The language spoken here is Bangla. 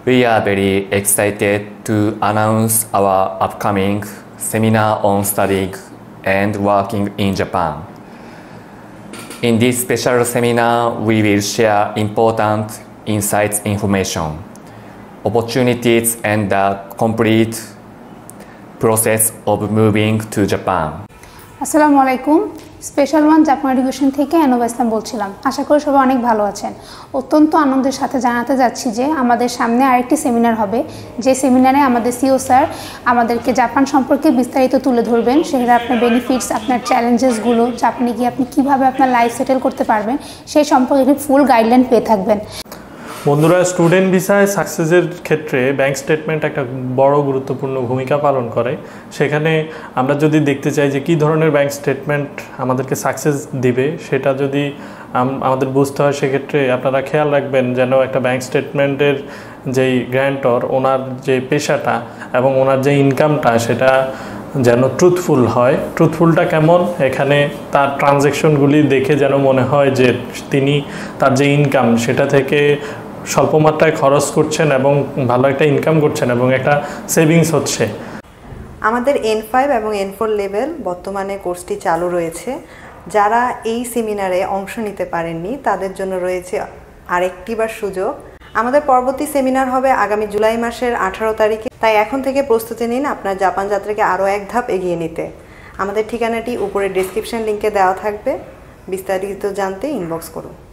We are very excited to announce our upcoming seminar on studying and working in Japan. In this special seminar, we will share important insights, information, opportunities, and the complete process of moving to Japan. আসসালামু আলাইকুম স্পেশাল ওয়ান জাপান এডুকেশন থেকে আনোবা ইসলাম বলছিলাম। আশা করি সবাই অনেক ভালো আছেন। অত্যন্ত আনন্দের সাথে জানাতে যাচ্ছি যে আমাদের সামনে আরেকটি সেমিনার হবে, যে সেমিনারে আমাদের সিও স্যার আমাদেরকে জাপান সম্পর্কে বিস্তারিত তুলে ধরবেন। সেখানে আপনার বেনিফিটস, আপনার চ্যালেঞ্জেসগুলো, জাপানে গিয়ে আপনি কীভাবে আপনার লাইফ সেটেল করতে পারবেন সেই সম্পর্কে ফুল গাইডলাইন পেয়ে থাকবেন। বন্ধুরা, স্টুডেন্ট ভিসায় সাকসেসের ক্ষেত্রে ব্যাংক স্টেটমেন্ট একটা বড় গুরুত্বপূর্ণ ভূমিকা পালন করে। সেখানে আমরা যদি দেখতে চাই যে কী ধরনের ব্যাংক স্টেটমেন্ট আমাদেরকে সাকসেস দিবে, সেটা যদি আমাদের বুঝতে হয়, সেক্ষেত্রে আপনারা খেয়াল রাখবেন যেন একটা ব্যাংক স্টেটমেন্টের যেই গ্র্যান্টর, ওনার যে পেশাটা এবং ওনার যে ইনকামটা, সেটা যেন ট্রুথফুল হয়। ট্রুথফুলটা কেমন? এখানে তার ট্রানজ্যাকশনগুলি দেখে যেন মনে হয় যে তিনি তার যে ইনকাম সেটা থেকে স্বল্প মাত্রায় খরচ করছেন এবং ভালো একটা ইনকাম করছেন এবং একটা সেভিংস হচ্ছে। আমাদের N5 এবং N4 লেভেল বর্তমানে কোর্সটি চালু রয়েছে। যারা এই সেমিনারে অংশ নিতে পারেননি তাদের জন্য রয়েছে আরেকটিবার সুযোগ। আমাদের পরবর্তী সেমিনার হবে আগামী জুলাই মাসের 18 তারিখে। তাই এখন থেকে প্রস্তুতি নিন আপনার জাপান যাত্রাকে আরও এক ধাপ এগিয়ে নিতে। আমাদের ঠিকানাটি উপরে ডেসক্রিপশন লিঙ্কে দেওয়া থাকবে। বিস্তারিত জানতে ইনবক্স করুন।